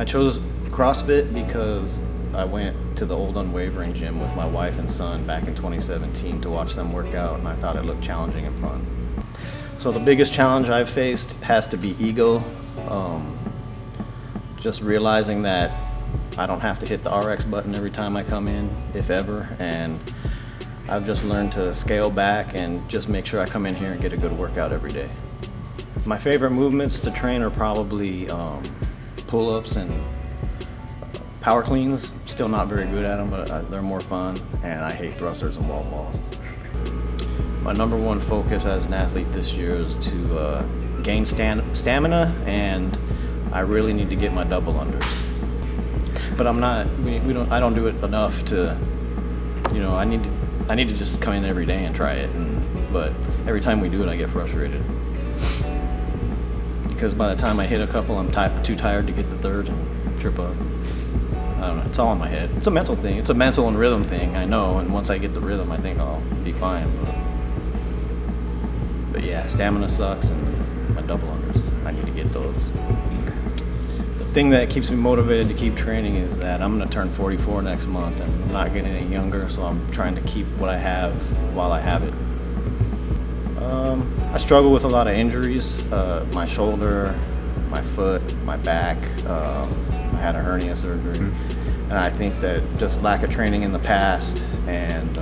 I chose CrossFit because I went to the old Unwavering gym with my wife and son back in 2017 to watch them work out, and I thought it looked challenging and fun. So the biggest challenge I've faced has to be ego. Just realizing that I don't have to hit the RX button every time I come in, if ever, and I've just learned to scale back and just make sure I come in here and get a good workout every day. My favorite movements to train are probably pull-ups and power cleans. Still not very good at them, but they're more fun, and I hate thrusters and wall balls. My number one focus as an athlete this year is to gain stamina, and I really need to get my double unders. But I don't do it enough to, I need to just come in every day and try it. But every time we do it, I get frustrated. Because by the time I hit a couple, I'm too tired to get the third and trip up. I don't know, it's all in my head. It's a mental thing. It's a mental and rhythm thing, I know. And once I get the rhythm, I think I'll be fine. But yeah, stamina sucks, and my double unders, I need to get those. The thing that keeps me motivated to keep training is that I'm going to turn 44 next month, and I'm not getting any younger, so I'm trying to keep what I have while I have it. I struggle with a lot of injuries, my shoulder, my foot, my back. I had a hernia surgery, and I think that just lack of training in the past and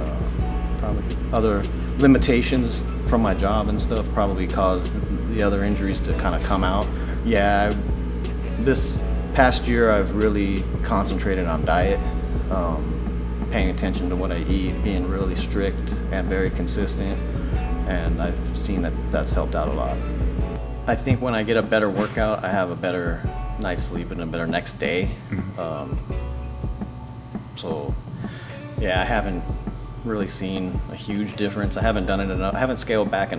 probably other limitations from my job and stuff probably caused the other injuries to kind of come out. Yeah, this past year I've really concentrated on diet, paying attention to what I eat, being really strict and very consistent, and I've seen that that's helped out a lot. I think when I get a better workout, I have a better night's sleep and a better next day. So yeah, I haven't really seen a huge difference. I haven't done it enough. I haven't scaled back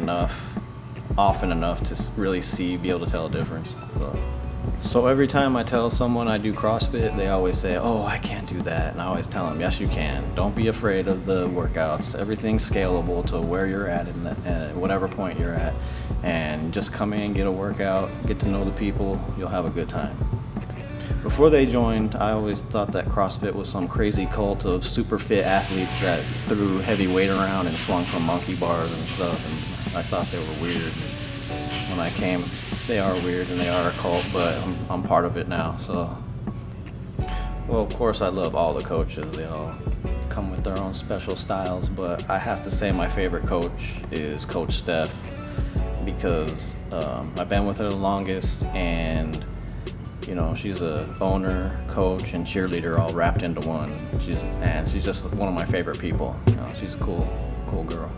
often enough to really be able to tell a difference. So every time I tell someone I do CrossFit, they always say, "Oh, I can't do that." And I always tell them, "Yes, you can. Don't be afraid of the workouts. Everything's scalable to where you're at at whatever point you're at. And just come in, get a workout, get to know the people. You'll have a good time." Before they joined, I always thought that CrossFit was some crazy cult of super fit athletes that threw heavy weight around and swung from monkey bars and stuff, and I thought they were weird. When I came, they are weird and they are a cult, but I'm part of it now. So, well, of course I love all the coaches. They all come with their own special styles, but I have to say my favorite coach is Coach Steph, because I've been with her the longest, and she's a owner, coach, and cheerleader all wrapped into one. She's just one of my favorite people. She's a cool girl.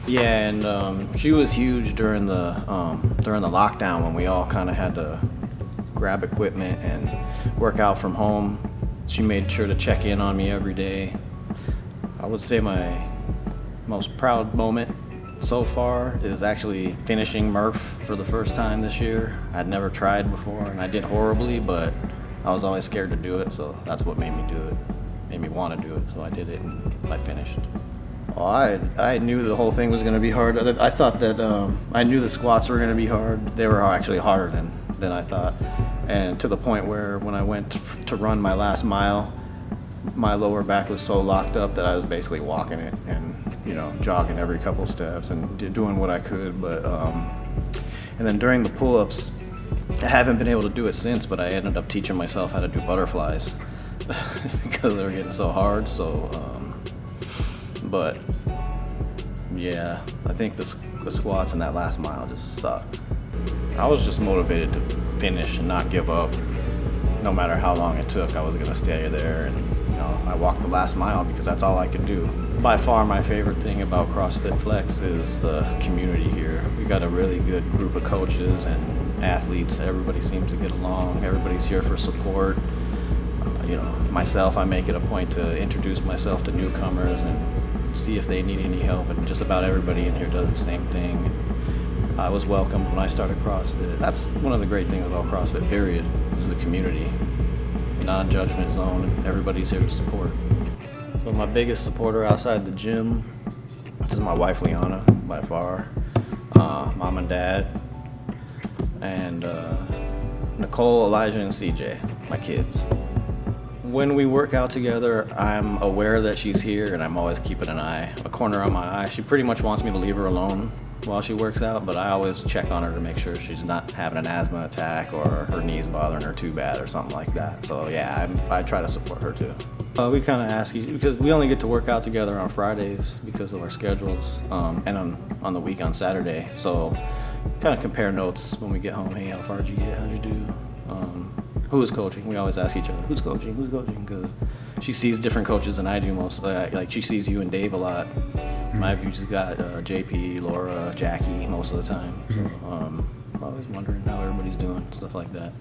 Yeah, and she was huge during the lockdown when we all kind of had to grab equipment and work out from home. She made sure to check in on me every day. I would say my most proud moment so far is actually finishing Murph for the first time this year. I'd never tried before, and I did horribly, but I was always scared to do it, so that's what made me do it, made me want to do it, so I did it and I finished. Well, I knew the whole thing was going to be hard. I thought that I knew the squats were going to be hard. They were actually harder than I thought, and to the point where when I went to run my last mile, my lower back was so locked up that I was basically walking it and jogging every couple steps and doing what I could. But and then during the pull-ups, I haven't been able to do it since, but I ended up teaching myself how to do butterflies because they were getting so hard. So but yeah, I think the squats in that last mile just sucked. I was just motivated to finish and not give up. No matter how long it took, I was gonna stay there, and I walked the last mile because that's all I could do. By far my favorite thing about CrossFit Flex is the community here. We got a really good group of coaches and athletes. Everybody seems to get along. Everybody's here for support. Myself, I make it a point to introduce myself to newcomers and see if they need any help, and just about everybody in here does the same thing. I was welcomed when I started CrossFit. That's one of the great things about CrossFit, period, is the community. Non-judgment zone, and everybody's here to support. So my biggest supporter outside the gym is my wife, Liana, by far. Mom and Dad, and Nicole, Elijah, and CJ. my kids. When we work out together, I'm aware that she's here, and I'm always keeping a corner on my eye. She pretty much wants me to leave her alone while she works out, but I always check on her to make sure she's not having an asthma attack or her knees bothering her too bad or something like that. So yeah, I try to support her too. We kind of ask you, because we only get to work out together on Fridays because of our schedules, and on the week on Saturday. So kind of compare notes when we get home. Hey, how far did you get? How'd you do? Who is coaching? We always ask each other, who's coaching? Who's coaching? Because she sees different coaches than I do most. Like she sees you and Dave a lot. I've usually got JP, Laura, Jackie most of the time. So I'm always wondering how everybody's doing, stuff like that.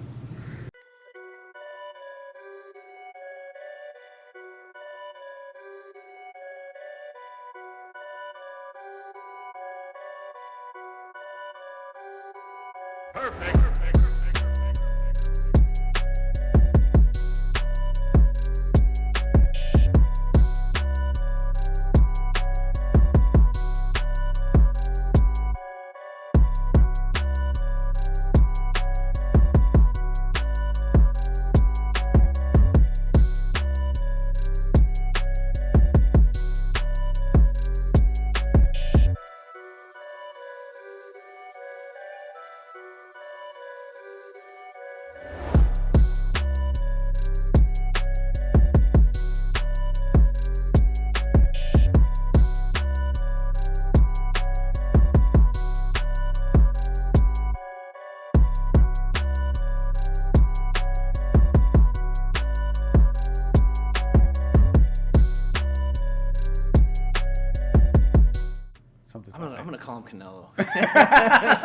Perfect. Something I'm gonna call him Canelo.